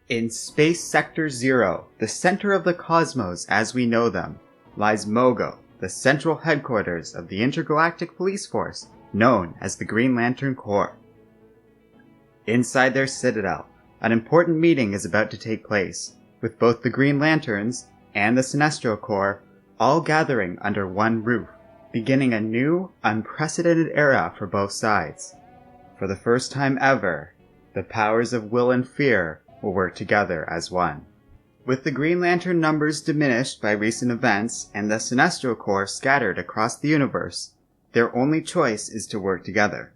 In Space Sector 0, the center of the cosmos as we know them, lies Mogo, the central headquarters of the intergalactic police force known as the Green Lantern Corps. Inside their citadel, an important meeting is about to take place, with both the Green Lanterns and the Sinestro Corps all gathering under one roof, beginning a new, unprecedented era for both sides. For the first time ever, the powers of will and fear will work together as one. With the Green Lantern numbers diminished by recent events and the Sinestro Corps scattered across the universe, their only choice is to work together.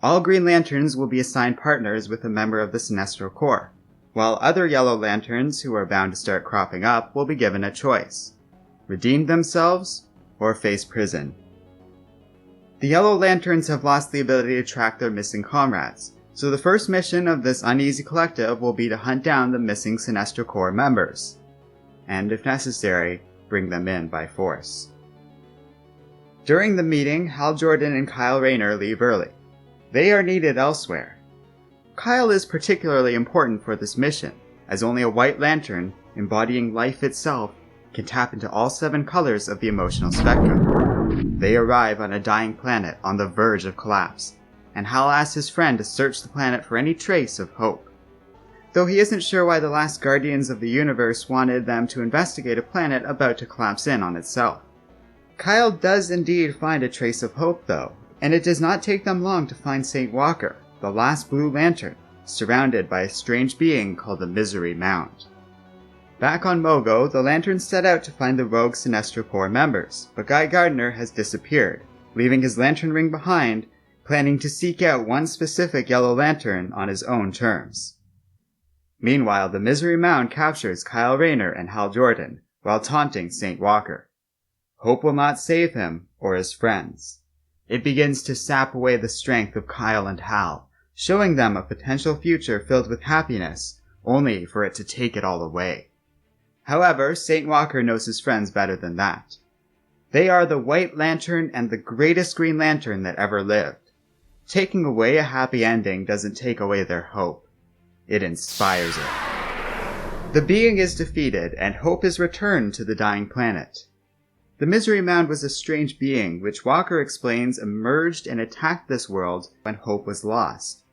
All Green Lanterns will be assigned partners with a member of the Sinestro Corps, while other Yellow Lanterns who are bound to start cropping up will be given a choice: redeem themselves or face prison. The Yellow Lanterns have lost the ability to track their missing comrades, so the first mission of this uneasy collective will be to hunt down the missing Sinestro Corps members, and if necessary, bring them in by force. During the meeting, Hal Jordan and Kyle Rayner leave early. They are needed elsewhere. Kyle is particularly important for this mission, as only a White Lantern, embodying life itself, can tap into all 7 colors of the emotional spectrum. They arrive on a dying planet on the verge of collapse, and Hal asks his friend to search the planet for any trace of hope. Though he isn't sure why the last Guardians of the Universe wanted them to investigate a planet about to collapse in on itself. Kyle does indeed find a trace of hope though, and it does not take them long to find St. Walker, the last Blue Lantern, surrounded by a strange being called the Misery Mound. Back on Mogo, the Lanterns set out to find the rogue Sinestro Corps members, but Guy Gardner has disappeared, leaving his lantern ring behind, planning to seek out one specific Yellow Lantern on his own terms. Meanwhile, the Misery Mound captures Kyle Rayner and Hal Jordan, while taunting St. Walker. Hope will not save him or his friends. It begins to sap away the strength of Kyle and Hal, showing them a potential future filled with happiness, only for it to take it all away. However, St. Walker knows his friends better than that. They are the White Lantern and the greatest Green Lantern that ever lived. Taking away a happy ending doesn't take away their hope. It inspires it. The being is defeated, and hope is returned to the dying planet. The Misery Mound was a strange being which Walker explains emerged and attacked this world when hope was lost.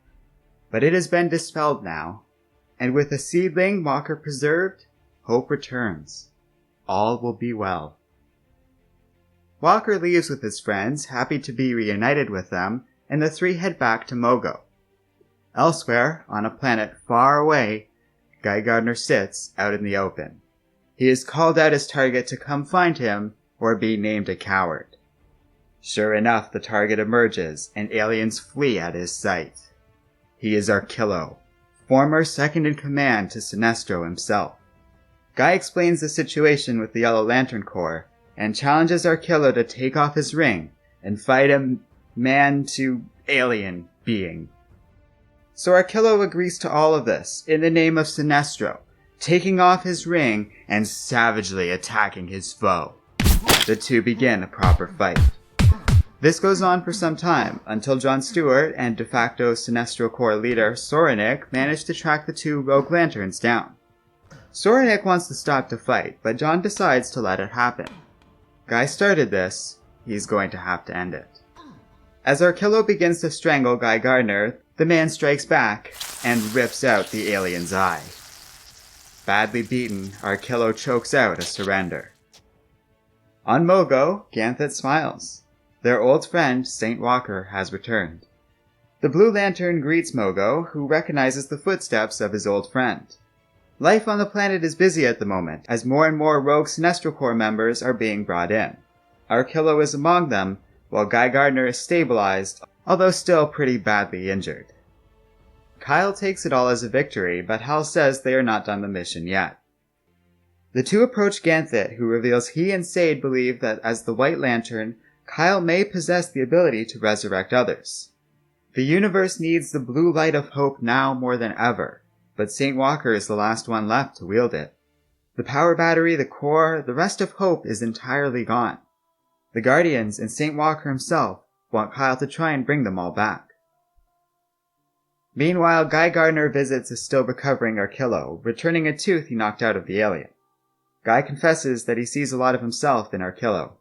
But it has been dispelled now, and with a seedling Walker preserved, hope returns. All will be well. Walker leaves with his friends, happy to be reunited with them, and the 3 head back to Mogo. Elsewhere, on a planet far away, Guy Gardner sits out in the open. He has called out his target to come find him, or be named a coward. Sure enough, the target emerges, and aliens flee at his sight. He is Arkillo, former second-in-command to Sinestro himself. Guy explains the situation with the Yellow Lantern Corps, and challenges Arkillo to take off his ring and fight a man-to-alien being. So Arkillo agrees to all of this, in the name of Sinestro, taking off his ring and savagely attacking his foe. The two begin a proper fight. This goes on for some time, until John Stewart and de facto Sinestro Corps leader Soranik manage to track the 2 Rogue Lanterns down. Soranik wants to stop the fight, but John decides to let it happen. Guy started this, he's going to have to end it. As Arkillo begins to strangle Guy Gardner, the man strikes back and rips out the alien's eye. Badly beaten, Arkillo chokes out a surrender. On Mogo, Ganthet smiles. Their old friend, St. Walker, has returned. The Blue Lantern greets Mogo, who recognizes the footsteps of his old friend. Life on the planet is busy at the moment, as more and more rogue Sinestro Corps members are being brought in. Arkillo is among them, while Guy Gardner is stabilized, although still pretty badly injured. Kyle takes it all as a victory, but Hal says they are not done the mission yet. The two approach Ganthet, who reveals he and Sade believe that as the White Lantern, Kyle may possess the ability to resurrect others. The universe needs the blue light of hope now more than ever, but St. Walker is the last one left to wield it. The power battery, the core, the rest of hope is entirely gone. The Guardians and St. Walker himself want Kyle to try and bring them all back. Meanwhile, Guy Gardner visits a still recovering Arkillo, returning a tooth he knocked out of the alien. Guy confesses that he sees a lot of himself in Arkillo.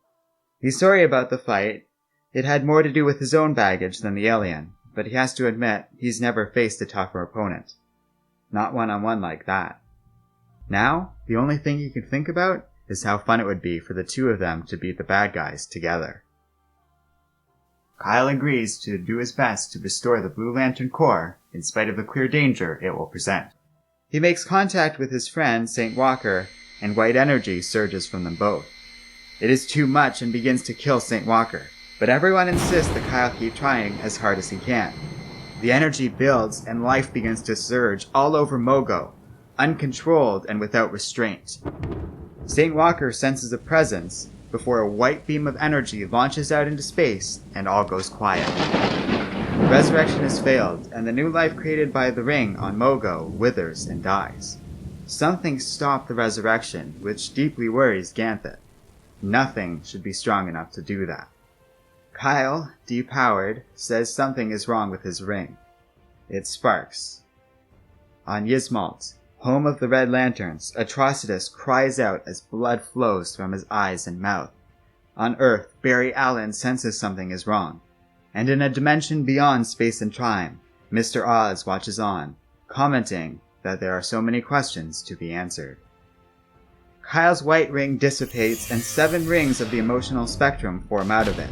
He's sorry about the fight. It had more to do with his own baggage than the alien, but he has to admit he's never faced a tougher opponent. Not one-on-one like that. Now, the only thing he can think about is how fun it would be for the two of them to beat the bad guys together. Kyle agrees to do his best to restore the Blue Lantern Corps in spite of the clear danger it will present. He makes contact with his friend, St. Walker, and white energy surges from them both. It is too much and begins to kill St. Walker, but everyone insists that Kyle keep trying as hard as he can. The energy builds and life begins to surge all over Mogo, uncontrolled and without restraint. St. Walker senses a presence before a white beam of energy launches out into space and all goes quiet. The resurrection has failed, and the new life created by the ring on Mogo withers and dies. Something stopped the resurrection, which deeply worries Ganthet. Nothing should be strong enough to do that. Kyle, depowered, says something is wrong with his ring. It sparks. On Yzmalt, home of the Red Lanterns, Atrocitus cries out as blood flows from his eyes and mouth. On Earth, Barry Allen senses something is wrong. And in a dimension beyond space and time, Mr. Oz watches on, commenting that there are so many questions to be answered. Kyle's white ring dissipates and 7 rings of the emotional spectrum form out of it.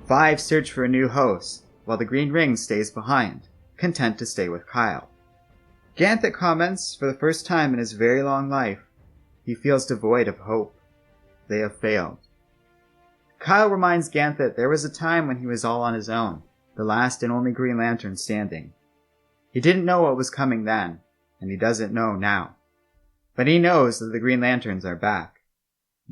5 search for a new host, while the green ring stays behind, content to stay with Kyle. Ganthet comments, for the first time in his very long life, he feels devoid of hope. They have failed. Kyle reminds Ganthet there was a time when he was all on his own, the last and only Green Lantern standing. He didn't know what was coming then, and he doesn't know now. But he knows that the Green Lanterns are back.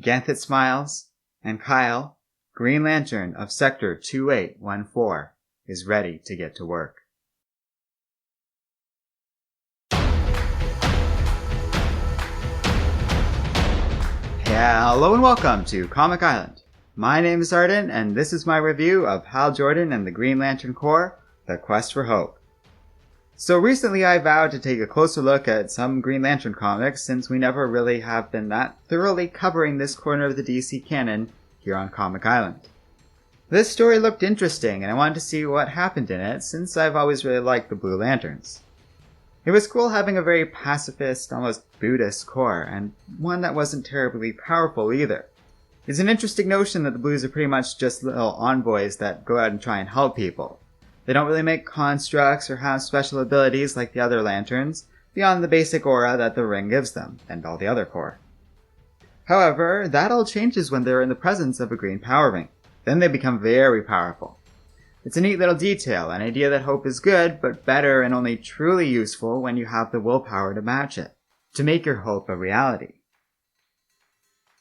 Ganthet smiles, and Kyle, Green Lantern of Sector 2814, is ready to get to work. Hello and welcome to Comic Island. My name is Arden, and this is my review of Hal Jordan and the Green Lantern Corps, The Quest for Hope. So recently I vowed to take a closer look at some Green Lantern comics, since we never really have been that thoroughly covering this corner of the DC canon here on Comic Island. This story looked interesting, and I wanted to see what happened in it, since I've always really liked the Blue Lanterns. It was cool having a very pacifist, almost Buddhist core, and one that wasn't terribly powerful either. It's an interesting notion that the Blues are pretty much just little envoys that go out and try and help people. They don't really make constructs or have special abilities like the other Lanterns, beyond the basic aura that the ring gives them, and all the other Corps. However, that all changes when they're in the presence of a green power ring. Then they become very powerful. It's a neat little detail, an idea that hope is good, but better and only truly useful when you have the willpower to match it, to make your hope a reality.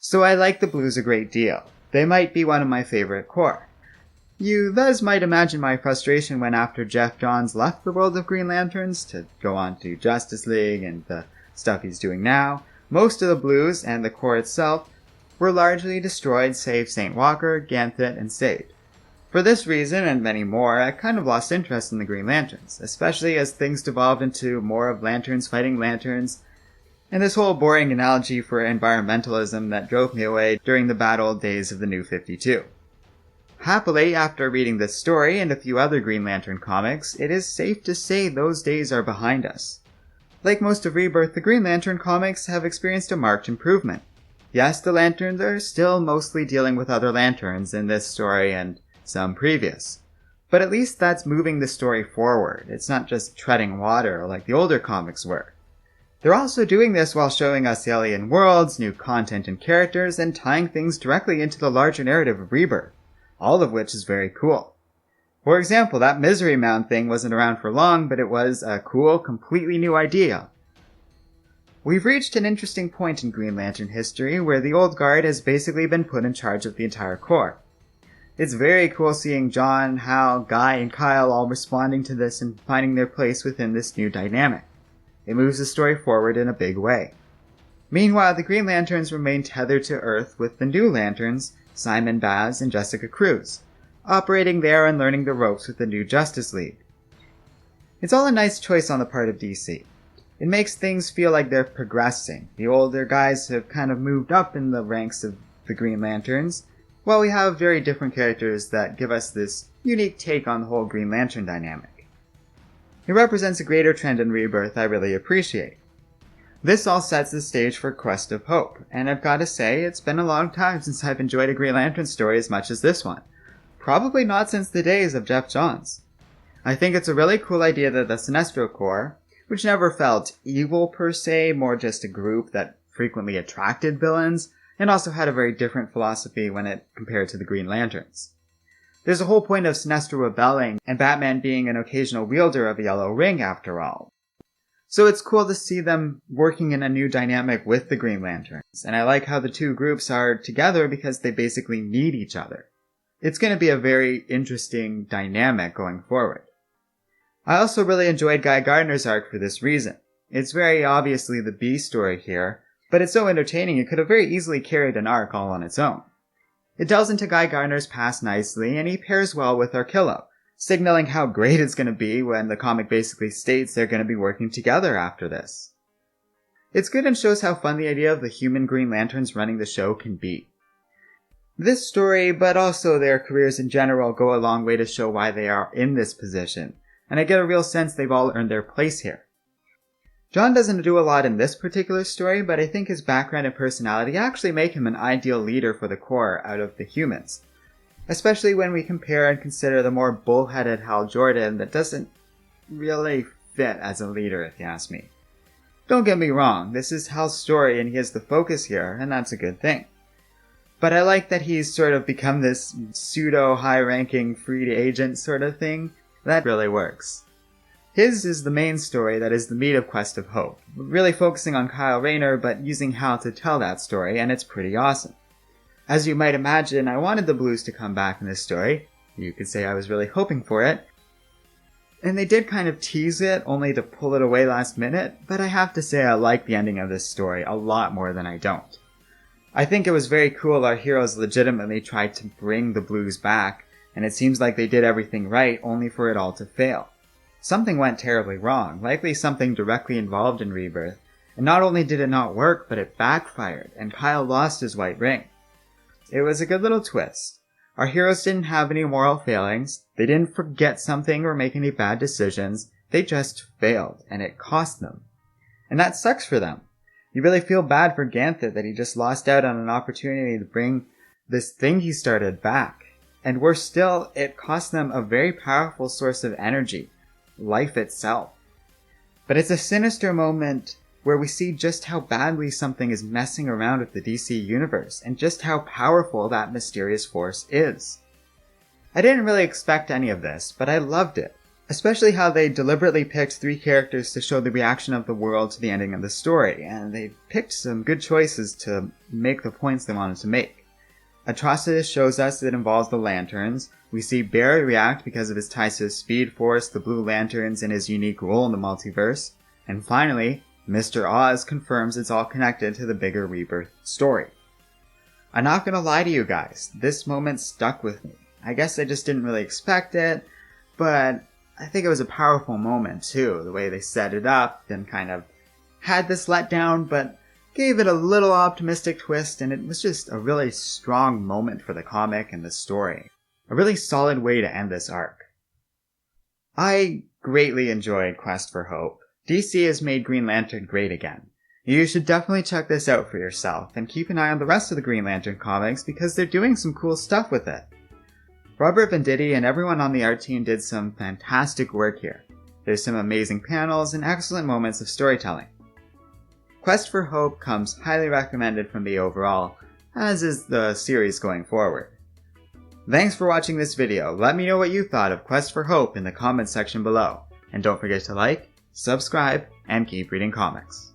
So I like the Blues a great deal. They might be one of my favorite Corps. You thus might imagine my frustration when after Jeff Johns left the world of Green Lanterns to go on to Justice League and the stuff he's doing now, most of the Blues and the Corps itself were largely destroyed save St. Walker, Ganthet, and Sade. For this reason, and many more, I kind of lost interest in the Green Lanterns, especially as things devolved into more of lanterns fighting lanterns, and this whole boring analogy for environmentalism that drove me away during the bad old days of the New 52. Happily, after reading this story and a few other Green Lantern comics, it is safe to say those days are behind us. Like most of Rebirth, the Green Lantern comics have experienced a marked improvement. Yes, the Lanterns are still mostly dealing with other Lanterns in this story and some previous. But at least that's moving the story forward. It's not just treading water like the older comics were. They're also doing this while showing us alien worlds, new content and characters, and tying things directly into the larger narrative of Rebirth, all of which is very cool. For example, that Misery Mound thing wasn't around for long, but it was a cool, completely new idea. We've reached an interesting point in Green Lantern history where the old guard has basically been put in charge of the entire Corps. It's very cool seeing John, Hal, Guy, and Kyle all responding to this and finding their place within this new dynamic. It moves the story forward in a big way. Meanwhile, the Green Lanterns remain tethered to Earth with the new Lanterns, Simon Baz and Jessica Cruz, operating there and learning the ropes with the new Justice League. It's all a nice choice on the part of DC. It makes things feel like they're progressing. The older guys have kind of moved up in the ranks of the Green Lanterns, while we have very different characters that give us this unique take on the whole Green Lantern dynamic. It represents a greater trend in Rebirth I really appreciate. This all sets the stage for Quest of Hope, and I've got to say, it's been a long time since I've enjoyed a Green Lantern story as much as this one. Probably not since the days of Jeff Johns. I think it's a really cool idea that the Sinestro Corps, which never felt evil per se, more just a group that frequently attracted villains, and also had a very different philosophy when it compared to the Green Lanterns. There's a whole point of Sinestro rebelling, and Batman being an occasional wielder of a yellow ring after all. So it's cool to see them working in a new dynamic with the Green Lanterns, and I like how the two groups are together because they basically need each other. It's going to be a very interesting dynamic going forward. I also really enjoyed Guy Gardner's arc for this reason. It's very obviously the B story here, but it's so entertaining it could have very easily carried an arc all on its own. It delves into Guy Gardner's past nicely, and he pairs well with Arkillo, signaling how great it's going to be when the comic basically states they're going to be working together after this. It's good and shows how fun the idea of the human Green Lanterns running the show can be. This story, but also their careers in general, go a long way to show why they are in this position, and I get a real sense they've all earned their place here. John doesn't do a lot in this particular story, but I think his background and personality actually make him an ideal leader for the Corps out of the humans, especially when we compare and consider the more bullheaded Hal Jordan that doesn't really fit as a leader, if you ask me. Don't get me wrong, this is Hal's story and he is the focus here, and that's a good thing. But I like that he's sort of become this pseudo-high-ranking free agent sort of thing. That really works. His is the main story that is the meat of Quest of Hope, really focusing on Kyle Rayner but using Hal to tell that story, and it's pretty awesome. As you might imagine, I wanted the Blues to come back in this story. You could say I was really hoping for it. And they did kind of tease it, only to pull it away last minute, but I have to say I like the ending of this story a lot more than I don't. I think it was very cool our heroes legitimately tried to bring the Blues back, and it seems like they did everything right only for it all to fail. Something went terribly wrong, likely something directly involved in Rebirth, and not only did it not work, but it backfired, and Kyle lost his white ring. It was a good little twist. Our heroes didn't have any moral failings, they didn't forget something or make any bad decisions, they just failed, and it cost them. And that sucks for them. You really feel bad for Ganthet that he just lost out on an opportunity to bring this thing he started back. And worse still, it cost them a very powerful source of energy, life itself. But it's a sinister moment where we see just how badly something is messing around with the DC universe, and just how powerful that mysterious force is. I didn't really expect any of this, but I loved it. Especially how they deliberately picked 3 characters to show the reaction of the world to the ending of the story, and they picked some good choices to make the points they wanted to make. Atrocitus shows us it involves the Lanterns. We see Barry react because of his ties to the Speed Force, the Blue Lanterns, and his unique role in the multiverse. And finally, Mr. Oz confirms it's all connected to the bigger Rebirth story. I'm not gonna lie to you guys, this moment stuck with me. I guess I just didn't really expect it, but I think it was a powerful moment too, the way they set it up and kind of had this letdown, but gave it a little optimistic twist, and it was just a really strong moment for the comic and the story. A really solid way to end this arc. I greatly enjoyed Quest for Hope. DC has made Green Lantern great again. You should definitely check this out for yourself, and keep an eye on the rest of the Green Lantern comics because they're doing some cool stuff with it. Robert Venditti and everyone on the art team did some fantastic work here. There's some amazing panels and excellent moments of storytelling. Quest for Hope comes highly recommended from me overall, as is the series going forward. Thanks for watching this video. Let me know what you thought of Quest for Hope in the comments section below. And don't forget to like, subscribe, and keep reading comics.